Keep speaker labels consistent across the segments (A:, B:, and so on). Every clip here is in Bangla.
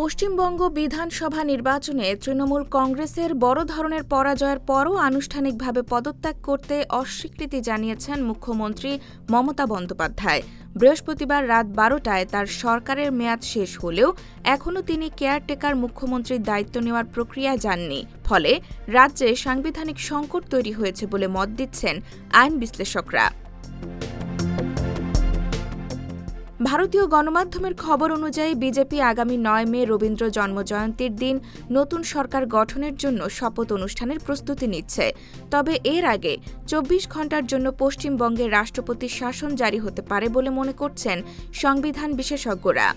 A: পশ্চিমবঙ্গ বিধানসভা নির্বাচনে তৃণমূল কংগ্রেসের বড় ধরনের পরাজয়ের পরও আনুষ্ঠানিকভাবে পদত্যাগ করতে অস্বীকৃতি জানিয়েছেন মুখ্যমন্ত্রী মমতা বন্দ্যোপাধ্যায়। বৃহস্পতিবার রাত 12টায় তার সরকারের মেয়াদ শেষ হলেও এখনও তিনি কেয়ারটেকার মুখ্যমন্ত্রীর দায়িত্ব নেওয়ার প্রক্রিয়ায় যাননি। ফলে রাজ্যে সাংবিধানিক সংকট তৈরি হয়েছে বলে মত দিচ্ছেন আইন বিশ্লেষকরা। ভারতীয় গণমাধ্যমের খবর অনুযায়ী বিজেপি আগামী 9 মে রবীন্দ্র জন্মজয়ন্তীর দিন নতুন সরকার গঠনের জন্য শপথ অনুষ্ঠানের প্রস্তুতি নিচ্ছে। তবে এর আগে 24 ঘণ্টার জন্য পশ্চিমবঙ্গে রাষ্ট্রপতির শাসন জারি হতে পারে বলে মনে করছেন সংবিধান বিশেষজ্ঞরা।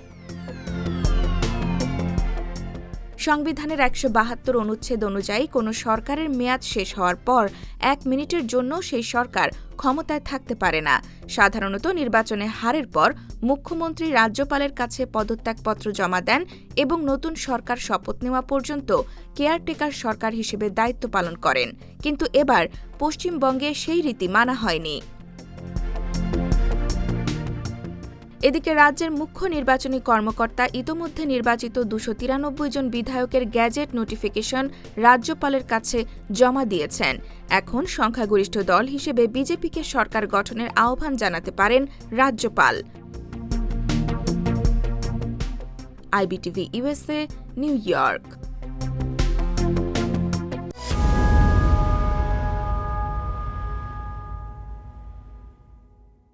A: সংবিধানের 172 অনুচ্ছেদ অনুযায়ী কোনো সরকারের মেয়াদ শেষ হওয়ার পর 1 মিনিটের জন্য সেই সরকার ক্ষমতায় থাকতে পারে না। সাধারণত নির্বাচনে হারের পর মুখ্যমন্ত্রী রাজ্যপালের কাছে পদত্যাগপত্র জমা দেন এবং নতুন সরকার শপথ নেওয়া পর্যন্ত কেয়ারটেকার সরকার হিসেবে দায়িত্ব পালন করেন। কিন্তু এবার পশ্চিমবঙ্গে সেই রীতি মানা হয়নি। এদিকে রাজ্যের মুখ্য নির্বাচনী কর্মকর্তা ইতোমধ্যে নির্বাচিত 293 জন বিধায়কের গ্যাজেট নোটিফিকেশন রাজ্যপালের কাছে জমা দিয়েছেন। এখন সংখ্যাগরিষ্ঠ দল হিসেবে বিজেপিকে সরকার গঠনের আহ্বান জানাতে পারেন রাজ্যপাল। IBTV USA, new York.